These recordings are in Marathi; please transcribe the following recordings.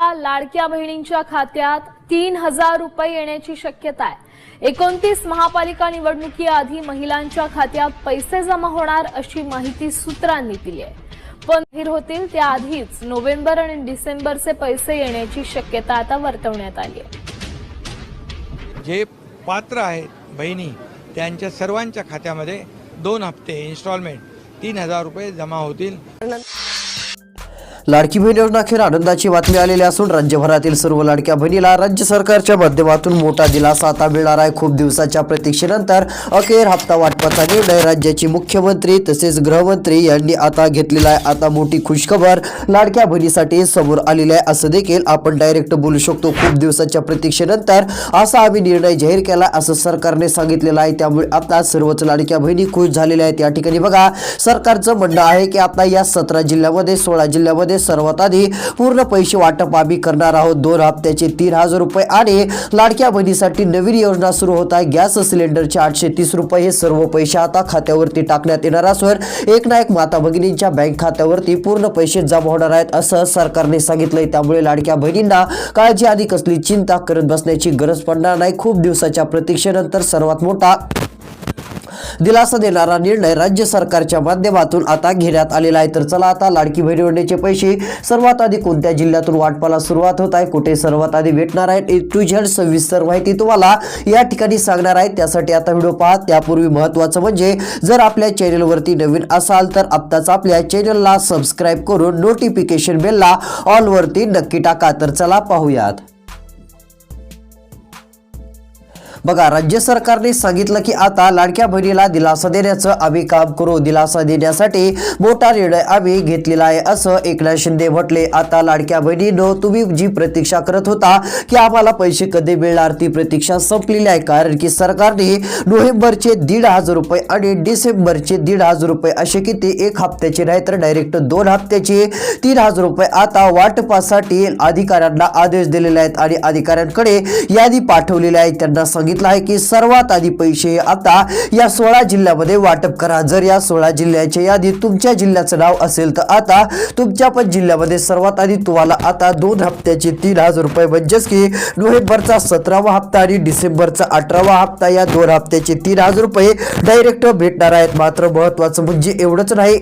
आता लाडक्या बहिणींच्या खात्यात 3000 रुपये येण्याची शक्यता आहे। 29 महापालिका निवडणुकीआधी महिलांच्या खात्यात पैसे जमा होणार अशी माहिती सूत्रांनी दिली आहे। पण जाहीर होतील त्याआधीच नोव्हेंबर आणि डिसेंबरचे पैसे येण्याची शक्यता आता वर्तवण्यात आली आहे। जे पात्र आहेत बहिणी त्यांच्या सर्वांच्या खात्यामध्ये 2 हप्ते इन्स्टॉलमेंट 3000 रुपये जमा होतील। लाडकी बहीण योजना अखेर आनंदाची बातमी आलेली असून राज्यभरातील सर्व लाडक्या बहिणीला राज्य सरकारच्या माध्यमातून मोठा दिलासा आता मिळणार आहे। खूप दिवसाच्या प्रतीक्षेनंतर अखेर हप्ता वाटपाचा निर्णय राज्याचे मुख्यमंत्री तसेच गृहमंत्री यांनी आता घेतलेला आहे। आता मोठी खुशखबर लाडक्या बहिणीसाठी समोर आलेली आहे असं देखील आपण डायरेक्ट बोलू शकतो। खूप दिवसाच्या प्रतीक्षेनंतर असा आम्ही निर्णय जाहीर केला असं सरकारने सांगितलेलं आहे। त्यामुळे आता सर्वच लाडक्या बहिणी खुश झालेल्या आहेत। या ठिकाणी बघा, सरकारचं म्हणणं आहे की आता या 17 जिल्ह्यामध्ये 16 जिल्ह्यामध्ये सर्वात आधी पूर्ण पैसे वाटप आम्ही करणार आहोत। 2 हप्त्याचे 3000 रुपये आणि लाडक्या बहिणीसाठी नवीन योजना सुरू होत आहे। गॅस सिलेंडरचे 830 रुपये हे सर्व पैसे आता खात्यावरती टाकण्यात येणार असून एक ना एक माता भगिनींच्या बँक खात्यावरती पूर्ण पैसे जमा होणार आहेत असं सरकारने सांगितलंय। त्यामुळे लाडक्या बहिणींना काळजी आणि कसली चिंता करत बसण्याची गरज पडणार नाही। खूप दिवसाच्या प्रतीक्षेनंतर सर्वात मोठा दिलासा देणारा निर्णय राज्य सरकारच्या माध्यमातून आता घेण्यात आलेला आहे। तर चला आता लाडकी बहीण योजनेचे पैसे सर्वात आधी कोणत्या जिल्ह्यातून वाटपाला सुरुवात होत आहे, कुठे सर्वात आधी भेटणार आहे, A to Z सविस्तर माहिती तुम्हाला या ठिकाणी सांगणार आहे। त्यासाठी आता व्हिडिओ पहा। त्यापूर्वी महत्त्वाचं म्हणजे जर आपल्या चॅनलवरती नवीन असाल तर आत्ताच आपल्या चॅनलला सबस्क्राइब करून नोटिफिकेशन बेलला ऑल वरती नक्की टाका। तर चला पाहूयात। बघा, राज्य सरकारने सांगितलं की आता लाडक्या बहिणीला दिलासा देण्याचं आम्ही काम करू। दिलासा देण्यासाठी मोठा निर्णय आम्ही घेतलेला आहे असं एकनाथ शिंदे म्हटले। आता लाडक्या बहिणींनो, तुम्ही जी प्रतीक्षा करत होता की आम्हाला पैसे कधी मिळणार, ती प्रतीक्षा संपलेली आहे। कारण की सरकारने नोव्हेंबरचे 1500 रुपये आणि डिसेंबरचे 1500 रुपये असे किती 1 हप्त्याचे नाही तर डायरेक्ट 2 हप्त्याचे 3000 रुपये आता वाटपासाठी अधिकाऱ्यांना आदेश दिलेले आहेत आणि अधिकाऱ्यांकडे यादी पाठवलेली आहे। त्यांना सांगितलं आहे की सर्वात आधी पैसे आता या 16 जिल्ह्यामध्ये वाटप करा। जर या 16 जिल्ह्याच्या यादीत तुमच्या जिल्ह्याचं नाव असेल तर आता तुमच्या पण जिल्ह्यामध्ये सर्वात आधी तुम्हाला आता 2 हप्त्याचे 3000 रुपये म्हणजेच की नोव्हेंबरचा 17वा हप्ता आणि डिसेंबरचा 18वा हप्ता या 2 हप्त्याचे 3000 रुपये डायरेक्ट भेटणार आहेत। मात्र महत्त्वाचं म्हणजे एवढंच नाही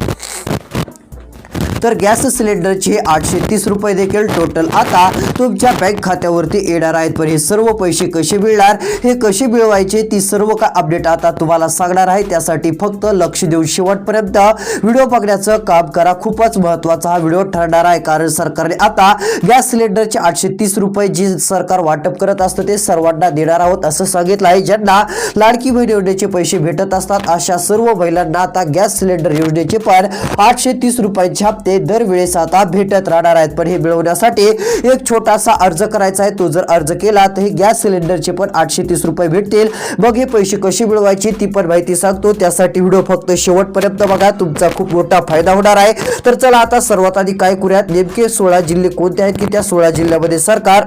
तर गॅस सिलेंडरचे 830 रुपये देखील टोटल आता तुमच्या बँक खात्यावरती येणार आहेत। पण हे सर्व पैसे कसे मिळणार, हे कसे मिळवायचे, ती सर्व का अपडेट आता तुम्हाला सांगणार आहे। त्यासाठी फक्त लक्ष देऊन शेवटपर्यंत व्हिडिओ बघण्याचं काम करा। खूपच महत्त्वाचा हा व्हिडिओ ठरणार आहे। कारण सरकारने आता गॅस सिलेंडरचे 830 रुपये जे सरकार वाटप करत असतं ते सर्वांना देणार आहोत असं सांगितलं आहे। ज्यांना लाडकी बहीण योजनेचे पैसे भेटत असतात अशा सर्व महिलांना आता गॅस सिलेंडर योजनेचे पण 830 रुपयांचे हप्ते दरवेळेस आता भेटत राहणार आहेत। पण हे मिळवण्यासाठी एक छोटासा अर्ज करायचा आहे। तो जर अर्ज केला तर हे गॅस सिलेंडरचे पण 830 रुपये भेटतील। मग हे पैसे कसे मिळवायचे ती पण माहिती सांगतो। त्यासाठी व्हिडिओ फक्त शेवटपर्यंत बघा, तुमचा खूप मोठा फायदा होणार आहे। तर चला आता सर्वात आधी काय करूयात, नेमके 16 जिल्हे कोणते आहेत की त्या 16 जिल्ह्यामध्ये सरकार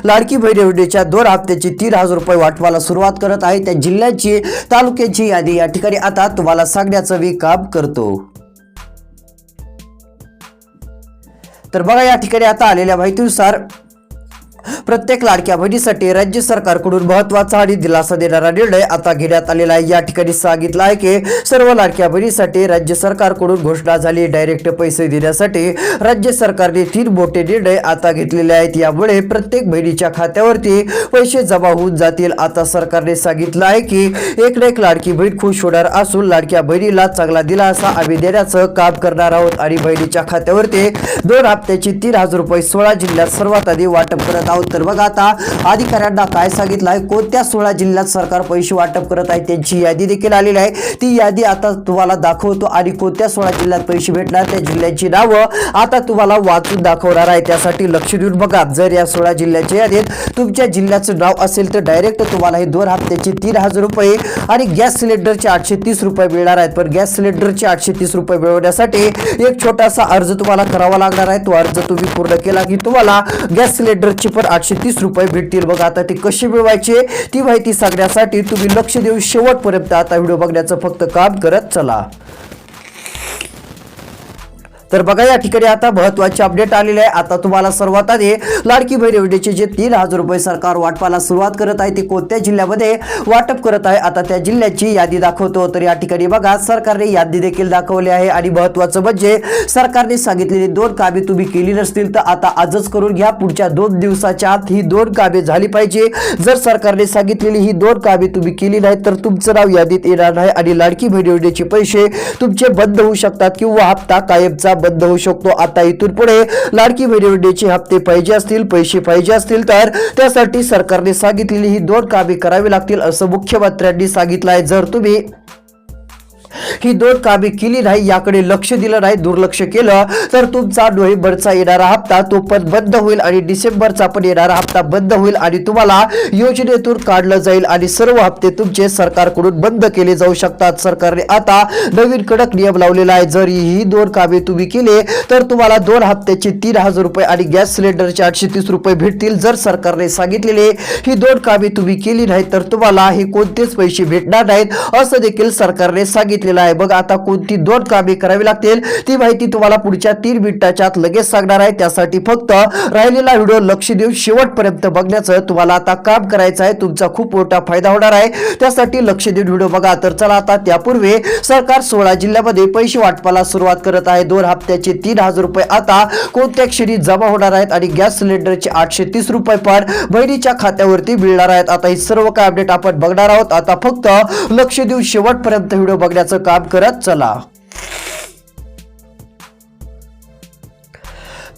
लाडकी बहीण योजनेच्या 2 हप्त्याचे 3000 रुपये वाटपाला सुरुवात करत आहे। त्या जिल्ह्यांची तालुक्यांची यादी या ठिकाणी आता तुम्हाला सांगण्याचं मी काम करतो। तर बघा, या ठिकाणी आता आलेल्या माहितीनुसार प्रत्येक लाडक्या बहिणीसाठी राज्य सरकारकडून महत्त्वाचा आणि दिलासा देणारा निर्णय आता घेण्यात आलेला आहे। या ठिकाणी सांगितलं आहे की सर्व लाडक्या बहिणीसाठी राज्य सरकारकडून घोषणा झाली। डायरेक्ट पैसे देण्यासाठी राज्य सरकारने 3 मोठे निर्णय आता घेतलेले आहेत। यामुळे प्रत्येक बहिणीच्या खात्यावरती पैसे जमा होऊन जातील। आता सरकारने सांगितलं आहे की एक ना एक लाडकी बहीण खुश होणार असून लाडक्या बहिणीला चांगला दिलासा आम्ही देण्याचं काम करणार आहोत आणि बहिणीच्या खात्यावरती 2 हप्त्याचे 3000 रुपये 16 जिल्ह्यात सर्वात आधी वाटप करत आहोत। तर बघा, आता अधिकाऱ्यांना काय सांगितलं आहे, कोणत्या 16 जिल्ह्यात सरकार पैसे वाटप करत आहे त्यांची यादी देखील आलेली आहे। ती यादी आता तुम्हाला दाखवतो आणि कोणत्या 16 जिल्ह्यात पैसे भेटणार त्या जिल्ह्यांची नावं आता तुम्हाला वाचून दाखवणार आहे। त्यासाठी लक्ष देऊन बघा। जर या 16 जिल्ह्याच्या यादीत तुमच्या जिल्ह्याचं नाव असेल तर डायरेक्ट तुम्हाला हे 2 हप्त्याचे 3000 रुपये आणि गॅस सिलेंडरचे 830 रुपये मिळणार आहेत। पण गॅस सिलेंडरचे 830 रुपये मिळवण्यासाठी एक छोटासा अर्ज तुम्हाला करावा लागणार आहे। तो अर्ज तुम्ही पूर्ण केला की तुम्हाला गॅस सिलेंडरचे पण 830 रुपये भेटतील। बघा, आता ते कसे मिळवायचे ती माहिती सांगण्यासाठी तुम्ही लक्ष देऊन शेवटपर्यंत आता व्हिडिओ बघण्याचं फक्त काम करत चला। तर बघा या ठिकाणी आता महत्त्वाचे अपडेट आलेले आहे। आता तुम्हाला सर्वात आधी लाडकी बहीण योजनेचे जे 3,000 रुपये सरकार वाटपाला सुरुवात करत आहे ते कोणत्या जिल्ह्यामध्ये वाटप करत आहे आता त्या जिल्ह्याची यादी दाखवतो। तर या ठिकाणी बघा सरकारने यादी देखील दाखवली आहे आणि महत्त्वाचं म्हणजे सरकारने सांगितलेली 2 कामे तुम्ही केली नसतील तर आता आजच करून घ्या। पुढच्या 2 दिवसाच्या आत ही 2 कामे झाली पाहिजे। जर सरकारने सांगितलेली ही 2 कामे तुम्ही केली नाही तर तुमचं नाव यादीत येणार नाही आणि लाडकी बहीण योजनेचे पैसे तुमचे बंद होऊ शकतात किंवा हप्ता कायमचा बंद होऊ शकतो। आता इथून पुढे लाडकी बहीण योजनेचे हप्ते पाहिजे असतील पैसे पाहिजे असतील तर त्यासाठी सरकारने सांगितलेली ही 2 कामे करावी लागतील असं मुख्यमंत्र्यांनी सांगितलं आहे। जर तुम्ही ही 2 कामे केली नाही याकडे लक्ष दिलं नाही दुर्लक्ष केलं तर तुमचा नोव्हेंबरचा येणारा हप्ता तो पण बंद होईल आणि डिसेंबरचा पण येणारा हप्ता बंद होईल आणि तुम्हाला योजनेतून काढलं जाईल आणि सर्व हप्ते तुमचे सरकारकडून बंद केले जाऊ शकतात। सरकारने आता नवीन कडक नियम लावलेला आहे। जर ही 2 कामे तुम्ही केले तर तुम्हाला 2 हप्त्याचे 3,000 रुपये आणि गॅस सिलेंडरचे 830 रुपये भेटतील। जर सरकारने सांगितलेले ही 2 कामे तुम्ही केली नाही तर तुम्हाला हे कोणतेच पैसे भेटणार नाहीत असं देखील सरकारने सांगितलेलं आहे। बघा आता कोणती 2 कामे करावी लागतील ती माहिती तुम्हाला पुढच्या 3 मिनिटाच्या आत लगेच सांगणार आहे। त्यासाठी फक्त राहिलेला व्हिडिओ लक्ष देऊन शेवटपर्यंत बघण्याचं तुम्हाला आता काम करायचं आहे। तुमचा खूप मोठा फायदा होणार आहे त्यासाठी लक्ष देऊन व्हिडिओ बघा। तर चला आता त्यापूर्वी सरकार 16 जिल्ह्यामध्ये पैसे वाटपाला सुरुवात करत आहे। 2 हप्त्याचे 3,000 रुपये आता कोणत्या क्षणी जमा होणार आहेत आणि गॅस सिलेंडरचे 830 रुपये पण बहिणीच्या खात्यावरती मिळणार आहेत। आता हे सर्व काय अपडेट आपण बघणार आहोत। आता फक्त लक्ष देऊन शेवटपर्यंत व्हिडिओ बघण्याचं काम करत चला।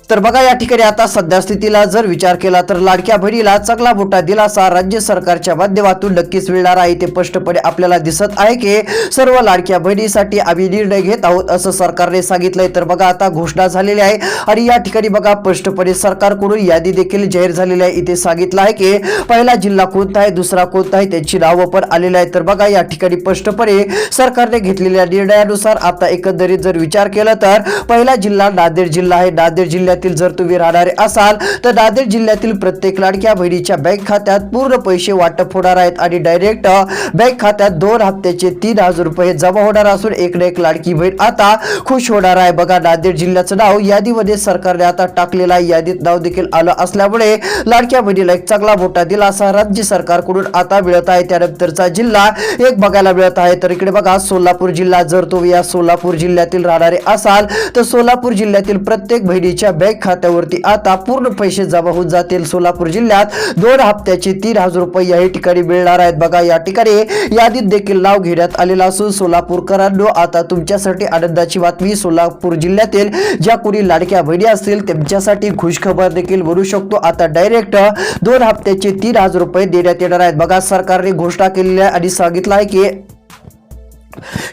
तर बघा या ठिकाणी आता सध्या स्थितीला जर विचार केला तर लाडक्या बहिणीला चांगला मोठा दिलासा राज्य सरकारच्या माध्यमातून नक्कीच मिळणार आहे। ते स्पष्टपणे आपल्याला दिसत आहे की सर्व लाडक्या बहिणीसाठी आम्ही निर्णय घेत आहोत असं सरकारने सांगितलंय। तर बघा आता घोषणा झालेली आहे आणि या ठिकाणी बघा स्पष्टपणे सरकारकडून यादी देखील जाहीर झालेली आहे। इथे सांगितलं आहे की पहिला जिल्हा कोणता आहे दुसरा कोणता आहे त्यांची नावं पण आलेली आहेत। तर बघा या ठिकाणी स्पष्टपणे सरकारने घेतलेल्या निर्णयानुसार आता एकंदरीत जर विचार केला तर पहिला जिल्हा नांदेड जिल्हा आहे। नांदेड जिल्ह्यात जर तुम्ही राहणारे असाल तर नांदेड जिल्ह्यातील प्रत्येक लाडक्या बहिणीच्या बँक खात्यात पूर्ण पैसे वाटप होणार आहेत आणि डायरेक्ट बँक खात्यात 2 हप्त्याचे 3,000 रुपये जमा होणार असून एक ना एक लाडकी बहीण आता खुश होणार आहे। बघा नांदेड जिल्ह्याचं नाव यादीमध्ये सरकारने आता टाकलेलं आहे। यादीत नाव देखील आलं असल्यामुळे लाडक्या बहिणीला एक चांगला मोठा दिलासा राज्य सरकारकडून आता मिळत आहे। त्यानंतरचा जिल्हा एक बघायला मिळत आहे तर इकडे बघा सोलापूर जिल्हा। जर तुम्ही या सोलापूर जिल्ह्यातील राहणारे असाल तर सोलापूर जिल्ह्यातील प्रत्येक बहिणीच्या बँक खात्यावरती आता पूर्ण पैसे जमा होऊन जातील। सोलापूर जिल्ह्यात 2 हप्त्याचे 3,000 रुपये या ठिकाणी मिळणार आहेत। बघा या ठिकाणी यादीत देखील नाव घेण्यात आलेलं असून सोलापूरकरांनो आता तुमच्यासाठी आनंदाची बातमी। सोलापूर जिल्ह्यातील ज्या कोणी लाडक्या बहिणी असतील त्यांच्यासाठी खुशखबर देखील म्हणू शकतो। आता डायरेक्ट 2 हप्त्याचे 3,000 रुपये देण्यात येणार आहेत। बघा सरकारने घोषणा केलेली आहे आणि सांगितलं आहे की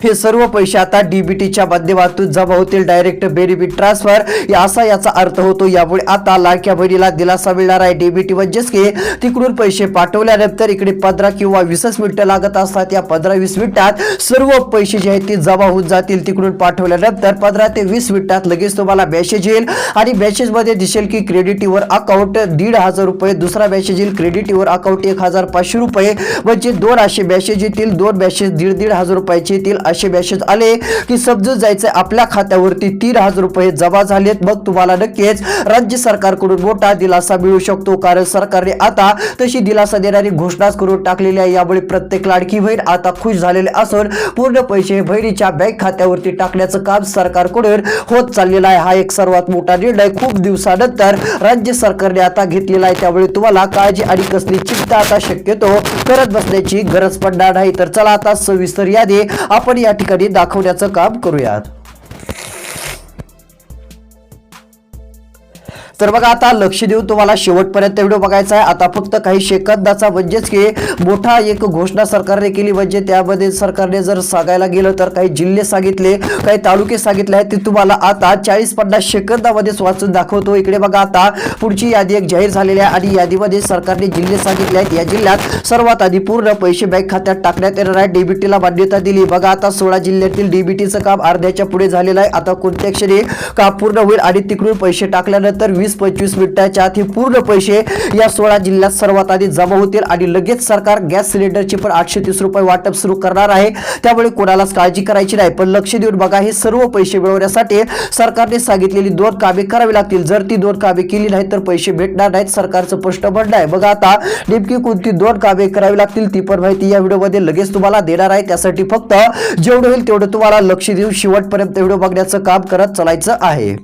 हे सर्व पैसे आता डीबीटीच्या माध्यमातून जमा होतील डायरेक्ट बेनिफिट ट्रान्सफर असा याचा अर्थ होतो। यामुळे आता लाडक्या बहिणीला दिलासा मिळणार आहे। डीबीटी म्हणजेच की तिकडून पैसे पाठवल्यानंतर इकडे 15 किंवा 20 मिनिटं लागत असतात। या 15-20 मिनिटात सर्व पैसे जे आहेत ते जमा होऊन जातील। तिकडून पाठवल्यानंतर 15 ते 20 मिनिटात लगेच तुम्हाला मेसेज येईल आणि मेसेज मध्ये दिसेल की क्रेडिट युअर अकाउंट 1,500 रुपये, दुसरा मेसेज येईल क्रेडिट युअर अकाउंट 1,500 रुपये, म्हणजे 2 असे मेसेज येतील। 2 मेसेज 1,500 रुपयाचे येतील। असे मेसेज आले की समजून जायचं आपल्या खात्यावरती 3,000 रुपये जमा झालेत। मग तुम्हाला नक्कीच राज्य सरकारकडून मोठा दिलासा मिळू शकतो कारण सरकारने आता तशी दिलासा देणारी घोषणाच करून टाकलेली आहे। यामुळे प्रत्येक लाडकी बहीण आता खुश झालेले असून पूर्ण पैसे बहिणीच्या बँक खात्यावरती टाकण्याचं काम सरकारकडून होत चाललेलं आहे। हा एक सर्वात मोठा निर्णय खूप दिवसानंतर राज्य सरकारने आता घेतलेला आहे। त्यामुळे तुम्हाला काळजी आणि कसली चिंता आता शक्यतो करत बसण्याची गरज पडणार नाही। तर चला आता सविस्तर यादी आपण या ठिकाणी दाखवण्याचं काम करूयात। तर बघा आता लक्ष देऊन तुम्हाला शेवटपर्यंत व्हिडिओ बघायचा आहे। आता फक्त काही सेकंदाचा म्हणजेच की मोठा एक घोषणा सरकारने केली म्हणजे त्यामध्ये सरकारने जर सांगायला गेलं तर काही जिल्हे सांगितले काही तालुके सांगितले आहेत ते तुम्हाला आता 40-50 सेकंदामध्येच वाचून दाखवतो। इकडे बघा आता पुढची यादी एक जाहीर झालेली आहे आणि यादीमध्ये सरकारने जिल्हे सांगितले आहेत। या जिल्ह्यात सर्वात आधी पूर्ण पैसे बँक खात्यात टाकण्यात येणार आहे। डीबीटीला मान्यता दिली। बघा आता 16 जिल्ह्यातील डीबीटीचं काम अर्ध्याच्या पुढे झालेलं आहे। आता कोणत्या क्षणी काम पूर्ण होईल आणि तिकडून पैसे टाकल्यानंतर 20-25 मिनिटाच्या आत हे पूर्ण पैसे या 16 जिल्ह्यात सर्वात आधी जमा होतील आणि लगेच सरकार गॅस सिलेंडरचे पण 830 रुपये वाटप सुरू करणार आहे। त्यामुळे कोणालाच काळजी करायची नाही, पण लक्ष देऊन बघा, हे सर्व पैसे मिळवण्यासाठी सरकारने सांगितलेली 2 कामे करावी लागतील। जर ती 2 कामे केली नाही तर पैसे भेटणार नाहीत, सरकारचं स्पष्ट म्हणणं आहे। बघा आता नेमकी कोणती 2 कामे करावी लागतील ती पण माहिती या व्हिडिओमध्ये लगेच तुम्हाला देणार आहे। त्यासाठी फक्त जेवढं होईल तेवढं तुम्हाला लक्ष देऊन शेवटपर्यंत व्हिडिओ बघण्याचं काम करत चालायचं आहे।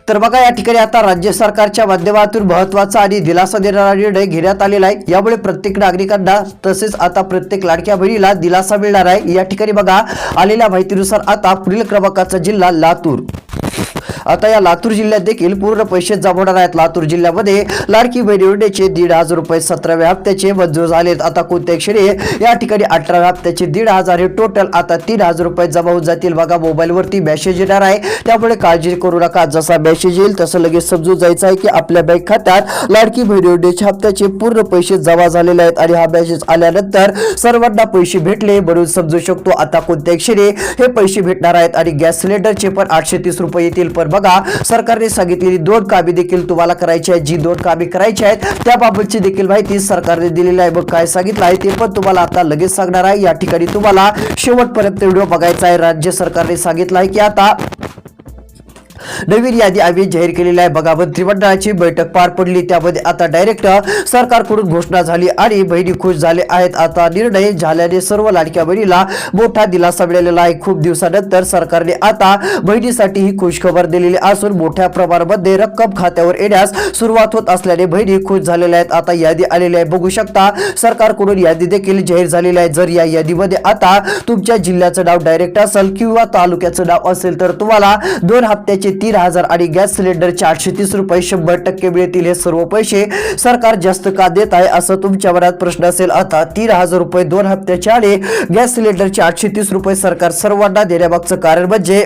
तर बघा या ठिकाणी आता राज्य सरकारच्या माध्यमातून महत्त्वाचा आणि दिलासा देणारा निर्णय घेण्यात आलेला आहे। यामुळे प्रत्येक नागरिकांना तसेच आता प्रत्येक लाडक्या बहिणीला दिलासा मिळणार आहे। या ठिकाणी बघा आलेल्या माहितीनुसार आता पुढील क्रमांकाचा जिल्हा लातूर। आता या लातूर जिल्ह्यात देखील पूर्ण पैसे जमा होणार आहेत। लातूर जिल्ह्यामध्ये लाडकी बहीण योजनेचे 1,500 रुपये 17व्या हप्त्याचे मंजूर झालेत। आता कोणत्या क्षणी या ठिकाणी 18व्या हप्त्याचे 1,500 हे टोटल आता 3,000 रुपये जमा होऊन जातील। बघा मोबाईलवरती मेसेज येणार आहे, त्यामुळे काळजी करू नका। जसा मेसेज येईल तसं लगेच समजून जायचं आहे की आपल्या बँक खात्यात लाडकी बहीण योजनेच्या हप्त्याचे पूर्ण पैसे जमा झालेले आहेत आणि हा मेसेज आल्यानंतर सर्वांना पैसे भेटले म्हणून समजू शकतो। आता कोणत्या क्षणी हे पैसे भेटणार आहेत आणि गॅस सिलेंडरचे पण 830 रुपये येतील। पण बघा सरकारने सांगितलेली 2 कामे देखील तुम्हाला करायची आहेत। जी 2 कामे करायची आहेत त्याबाबतची देखील माहिती सरकारने दिलेली आहे। मग काय सांगितलं आहे ते पण तुम्हाला आता लगेच सांगणार आहे। या ठिकाणी तुम्हाला शेवटपर्यंत व्हिडिओ बघायचा आहे। राज्य सरकारने सांगितलं आहे की आता नवीन यादी आम्ही जाहीर केलेली आहे। बघा मंत्रिमंडळाची बैठक पार पडली, त्यामध्ये आता डायरेक्ट सरकारकडून घोषणा झाली आणि बहिणी खुश झाले आहेत। आता निर्णय झाल्याने सर्व लाडक्या बहिणीला मोठा दिलासा मिळालेला आहे। खूप दिवसानंतर सरकारने आता बहिणीसाठी ही खुश खबर दिलेली असून मोठ्या प्रमाणामध्ये रक्कम खात्यावर येण्यास सुरुवात होत असल्याने बहिणी खुश झालेल्या आहेत। आता यादी आलेली आहे, बघू शकता सरकारकडून यादी देखील जाहीर झालेली आहे। जर या यादीमध्ये आता तुमच्या जिल्ह्याचं नाव डायरेक्ट असेल किंवा तालुक्याचं नाव असेल तर तुम्हाला 2 हप्त्याचे 3,000 आणि गॅस सिलेंडरचे 830 रुपये 100% मिळतील। हे सर्व पैसे सरकार जास्त का देत आहे असं तुमच्या मनात प्रश्न असेल। आता 3,000 रुपये 2 हप्त्याचे आणि गॅस सिलेंडरचे 830 रुपये सरकार सर्वांना देण्यामागचं कारण म्हणजे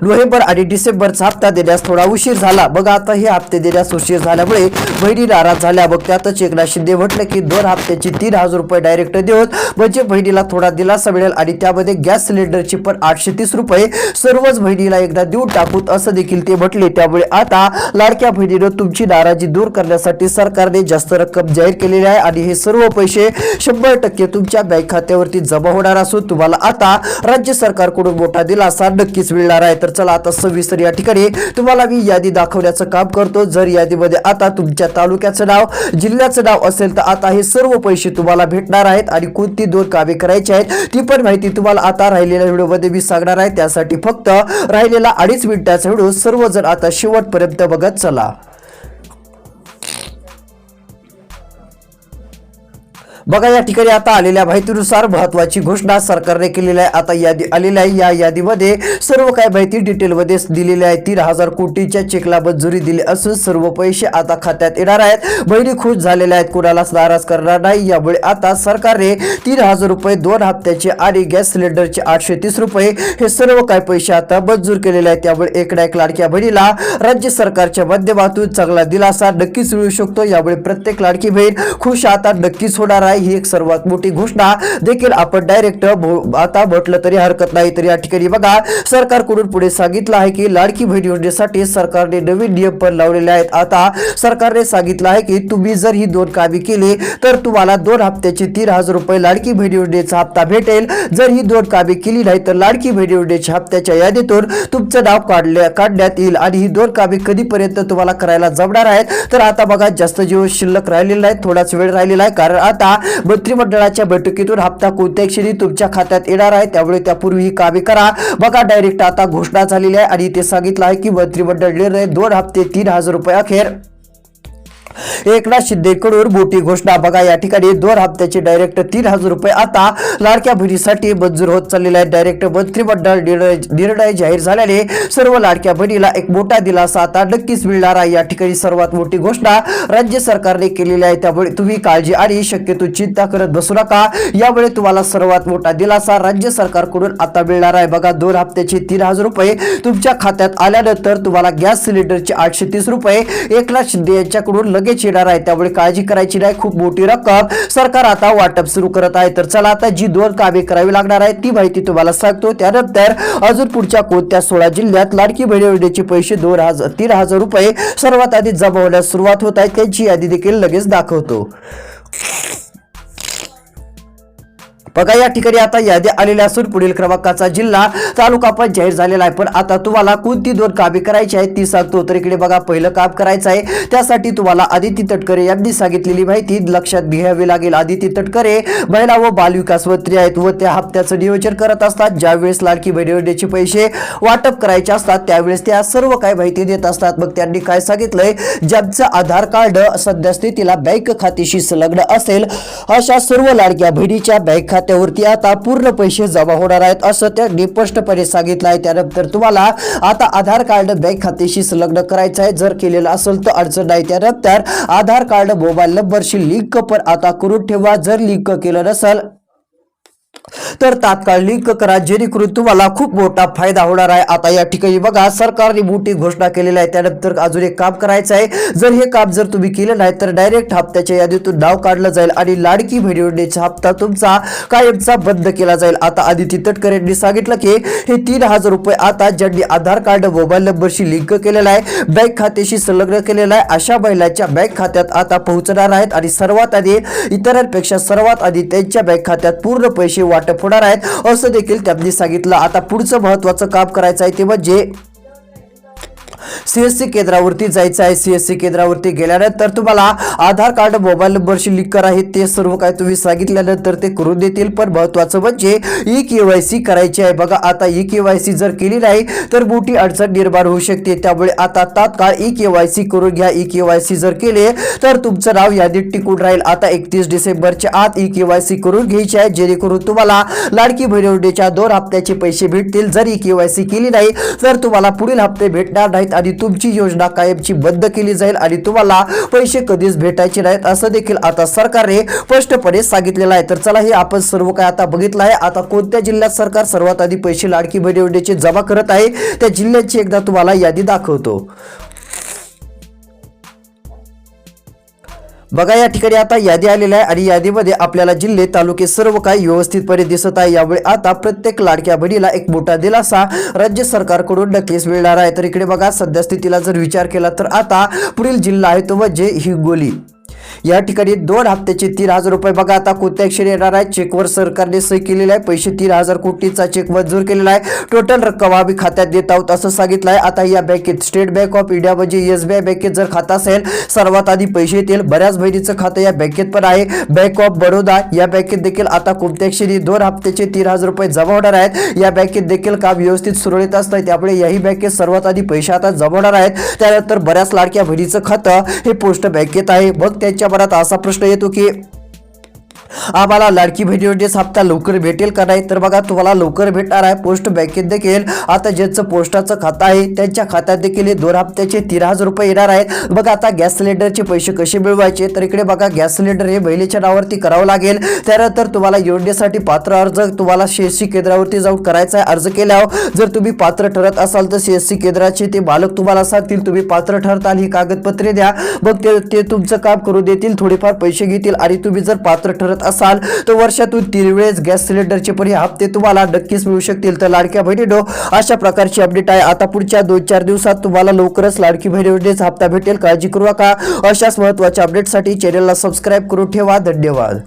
नोव्हेंबर आणि डिसेंबरचा हप्ता देण्यास थोडा उशीर झाला। बघा आता हे हप्ते देण्यास उशीर झाल्यामुळे बहिणी नाराज झाल्या। मग त्यातच एकनाथ शिंदे म्हटलं की 2 हप्त्याचे 3,000 रुपये डायरेक्ट देऊन म्हणजे बहिणीला थोडा दिलासा मिळेल आणि त्यामध्ये गॅस सिलेंडरचे पण 830 रुपये सर्वच बहिणीला एकदा देऊन टाकूत असं देखील ते म्हटले। त्यामुळे आता लाडक्या बहिणीनं तुमची नाराजी दूर करण्यासाठी सरकारने जास्त रक्कम जाहीर केलेली आहे आणि हे सर्व पैसे 100% तुमच्या बँक खात्यावरती जमा होणार असून तुम्हाला आता राज्य सरकारकडून मोठा दिलासा नक्कीच मिळणार आहे। तर चला आता सविस्तर या ठिकाणी तुम्हाला मी यादी दाखवण्याचं काम करतो। जर यादीमध्ये आता तुमच्या तालुक्याचं नाव जिल्ह्याचं नाव असेल तर आता हे सर्व पैसे तुम्हाला भेटणार आहेत आणि कोणती 2 कामे करायची आहेत ती पण माहिती तुम्हाला आता राहिलेल्या व्हिडिओमध्ये मी सांगणार आहे। त्यासाठी फक्त राहिलेला 2.5 मिनिटाचा व्हिडिओ सर्वजण आता शेवटपर्यंत बघत चला। बघा या ठिकाणी आता आलेल्या माहितीनुसार महत्वाची घोषणा सरकारने केलेली आहे। आता यादी आलेली आहे, या यादीमध्ये सर्व काही माहिती डिटेलमध्ये दिलेली आहे। 3,000 कोटीच्या चेकला मंजुरी दिली असून सर्व पैसे आता खात्यात येणार आहेत। बहिणी खुश झालेल्या आहेत, कोणालाच नाराज करणार नाही। यामुळे आता सरकारने 3,000 रुपये 2 हप्त्याचे आणि गॅस सिलेंडरचे 830 रुपये हे सर्व काही पैसे आता मंजूर केलेले आहेत। त्यामुळे एक ना एक लाडक्या बहिणीला राज्य सरकारच्या माध्यमातून चांगला दिलासा नक्कीच मिळू शकतो। यामुळे प्रत्येक लाडकी बहीण खुश आता नक्कीच होणार आहे। ही एक सर्वात मोठी घोषणा देखील आपण डायरेक्ट आता म्हटलं तरी हरकत नाही। तर या ठिकाणी बघा सरकारकडून पुढे सांगितलं आहे की लाडकी बहीण योजनेसाठी सरकारने नवीन नियम पण लावलेले आहेत। आता सरकारने सांगितलं आहे की तुम्ही जर ही 2 कामे केली तर तुम्हाला 2 हप्त्याचे 3,000 रुपये लाडकी बहीण योजनेचा हप्ता भेटेल। जर ही 2 कामे केली नाही तर लाडकी बहीण योजनेच्या हप्त्याच्या यादीतून तुमचं नाव काढण्यात येईल आणि ही 2 कामे कधीपर्यंत तुम्हाला करायला जमणार आहेत तर आता बघा जास्त दिवस शिल्लक राहिलेला नाही, थोडाच वेळ राहिलेला आहे। कारण आता मंत्रिमंडळाच्या बैठकीतून हप्ता कोणत्या क्षणी तुमच्या खात्यात येणार आहे, त्यामुळे त्यापूर्वी ही कामे करा। बघा डायरेक्ट आता घोषणा झालेली आहे आणि ते सांगितलं आहे की मंत्रिमंडळ निर्णय 2 हप्ते 3,000 रुपये अखेर एकनाथ शिंदेकडून मोठी घोषणा। बघा या ठिकाणी 2 हप्त्याचे डायरेक्ट 3,000 रुपये आता लाडक्या बहिणीसाठी मंजूर होत चाललेले आहेत। डायरेक्ट मंत्रिमंडळ निर्णय जाहीर झाल्याने सर्व लाडक्या बहिणीला एक मोठा दिलासा आता नक्कीच मिळणार आहे। या ठिकाणी सर्वात मोठी घोषणा राज्य सरकारने केलेली आहे, त्यामुळे तुम्ही काळजी आणि शक्यतो चिंता करत बसू नका। यामुळे तुम्हाला सर्वात मोठा दिलासा राज्य सरकारकडून आता मिळणार आहे। बघा 2 हप्त्याचे 3,000 रुपये तुमच्या खात्यात आल्यानंतर तुम्हाला गॅस सिलेंडरचे 830 रुपये एकनाथ शिंदे यांच्याकडून लगेच येणार आहे, त्यामुळे काळजी करायची नाही. खूप मोठी रक्कम सरकार आता वाटप सुरू करत आहे. तर चला आता जी 2 कामे करावी लागणार आहे ती माहिती तुम्हाला सांगतो. त्यानंतर अजून पुढच्या कोणत्या 16 जिल्ह्यात लाडकी बहीण योजनेचे पैसे 3,000 रुपये सर्वात आधी जमा होण्यास सुरुवात होत आहे त्यांची यादी देखील लगेच दाखवतो. बघा या ठिकाणी आता यादी आलेल्या असून पुढील क्रमांकाचा जिल्हा तालुका पण जाहीर झालेला आहे. पण आता तुम्हाला कोणती 2 कामे करायची आहेत ती सांगतो. तर इकडे बघा पहिलं काम करायचं आहे त्यासाठी तुम्हाला आदिती तटकरे यांनी सांगितलेली माहिती लक्षात घ्यावी लागेल. आदिती तटकरे महिला व बालविकास मंत्री आहेत व त्या हप्त्याचं नियोजन करत असतात. ज्यावेळेस लाडकी बहीण योजनेचे पैसे वाटप करायचे असतात त्यावेळेस त्या सर्व काही माहिती देत असतात. मग त्यांनी काय सांगितलंय, ज्यांचं आधार कार्ड सद्यस्थितीला बँक खात्याशी संलग्न असेल अशा सर्व लाडक्या बहिणीच्या बँक खात्यावरती आता पूर्ण पैसे जमा होणार आहेत असं त्यांनी स्पष्टपणे सांगितलं आहे. त्यानंतर तुम्हाला आता आधार कार्ड बँक खात्याशी संलग्न करायचं आहे. जर केलेलं असेल तर अडचण नाही. त्यानंतर आधार कार्ड मोबाईल नंबरशी लिंक पण आता करून ठेवा. जर लिंक केलं नसेल तर तात्काळ लिंक करा, जेणेकरून तुम्हाला खूप मोठा फायदा होणार आहे. आता या ठिकाणी बघा सरकारने मोठी घोषणा केलेली आहे. त्यानंतर अजून एक काम करायचं आहे. जर हे काम जर तुम्ही केलं नाही तर डायरेक्ट हप्त्याच्या यादीतून नाव काढलं जाईल आणि लाडकी बहीण योजनेचा हप्ता तुमचा कायमचा बंद केला जाईल. आता आदिती तटकरे यांनी सांगितलं की हे 3,000 रुपये आता ज्यांनी आधार कार्ड मोबाईल नंबरशी लिंक केलेला आहे, बँक खात्याशी संलग्न केलेला आहे अशा महिलांच्या बँक खात्यात आता पोहोचणार आहेत आणि सर्वात आधी इतरांपेक्षा सर्वात आधी त्यांच्या बँक खात्यात पूर्ण पैसे वाटप होणार आहेत असं देखील त्यांनी सांगितलं. आता पुढचं महत्वाचं काम करायचं आहे ते म्हणजे सीएससी केंद्रावरती जायचं आहे. सीएससी केंद्रावरती गेल्यानंतर तुम्हाला आधार कार्ड मोबाईल नंबरशी लिंक आहे ते सर्व काय तुम्ही सांगितल्यानंतर ते करून देतील. पण महत्वाचं म्हणजे ई-केवायसी करायची आहे. बघा आता ई-केवायसी जर केली नाही तर मोठी अडचण निर्माण होऊ शकते. त्यामुळे आता तात्काळ ई-केवायसी करून घ्या. ई-केवायसी जर केले तर तुमचं नाव यादीत टिकून राहील. आता 31 डिसेंबरच्या आत ई-केवायसी करून घ्यायची आहे, जेणेकरून तुम्हाला लाडकी बहीण योजनेच्या 2 हप्त्याचे पैसे भेटतील. जर ई-केवायसी केली नाही तर तुम्हाला पुढील हप्ते भेटणार नाहीत आणि तुमची योजना कायमची बंद केली जाईल आणि तुम्हाला पैसे कधीच भेटायचे नाहीत असं देखील आता सरकारने स्पष्टपणे सांगितलेलं आहे. तर चला हे आपण सर्व काय आता बघितलं आहे. आता कोणत्या जिल्ह्यात सरकार सर्वात आधी पैसे लाडकी बहीण योजनेचे जमा करत आहे त्या जिल्ह्याची एकदा तुम्हाला यादी दाखवतो. बघा या ठिकाणी आता यादी आलेली आहे आणि यादीमध्ये आपल्याला जिल्हे तालुके सर्व काही व्यवस्थितपणे दिसत आहे. यामुळे आता प्रत्येक लाडक्या बहिणीला एक मोठा दिलासा राज्य सरकारकडून नक्कीच मिळणार आहे. तर इकडे बघा सद्यस्थितीला जर विचार केला तर आता पुढील जिल्हा आहे तो म्हणजे हिंगोली. या ठिकाणी 2 हप्त्याचे 3,000 रुपये बघा आता कोणत्या क्षणी येणार आहे. चेकवर सरकारने सही केलेली आहे. पैसे 3,000 कोटीचा चेक मंजूर केलेला आहे. टोटल रक्कम आम्ही खात्यात देत आहोत असं सांगितलं आहे. आता या बँकेत स्टेट बँक ऑफ इंडिया म्हणजे SBI बँकेत जर खातं असेल सर्वात आधी पैसे येतील. बऱ्याच बहिणीचं खातं या बँकेत पण आहे. बँक ऑफ बडोदा या बँकेत देखील आता कोणत्या क्षणी 2 हप्त्याचे 3,000 रुपये जमा होणार आहेत. या बँकेत देखील काम व्यवस्थित सुरळीत असतं, त्यामुळे याही बँकेत सर्वात आधी पैसे आता जमा होणार आहेत. त्यानंतर बऱ्याच लाडक्या बहिणीचं खातं हे पोस्ट बँकेत आहे. मग त्यांच्या मनात असा प्रश्न येतो की आम्हाला लाडकी बहीण योजनेचा हप्ता लवकर भेटेल का नाही. तर बघा तुम्हाला लवकर भेटणार आहे. पोस्ट बँकेत देखील आता ज्यांचं पोस्टाचं खातं आहे त्यांच्या खात्यात देखील 2 हप्त्याचे 13,000 रुपये येणार आहेत. बघा आता गॅस सिलेंडरचे पैसे कसे मिळवायचे. तर इकडे बघा गॅस सिलेंडर हे महिलेच्या नावावरती करावं लागेल. त्यानंतर तुम्हाला योजनेसाठी पात्र अर्ज तुम्हाला सीएससी केंद्रावरती जाऊन करायचा आहे. अर्ज केल्यावर जर तुम्ही पात्र ठरत असाल तर सीएससी केंद्राचे ते मालक तुम्हाला सांगतील तुम्ही पात्र ठरताल ही कागदपत्रे द्या. मग ते तुमचं काम करू देतील, थोडेफार पैसे घेतील आणि तुम्ही जर पात्र ठरत असाल तर वर्षातून 3 वेळेस गॅस सिलेंडरचे पण हे हप्ते तुम्हाला नक्कीच मिळू शकतील. तर लाडक्या बहिणींनो अशा प्रकारची अपडेट आहे. आता पुढच्या 2-4 दिवसात तुम्हाला लवकरच लाडकी बहीण योजनेचा हप्ता भेटेल. काळजी करू नका. अशाच महत्त्वाच्या अपडेटसाठी चॅनलला सबस्क्राईब करून ठेवा. धन्यवाद.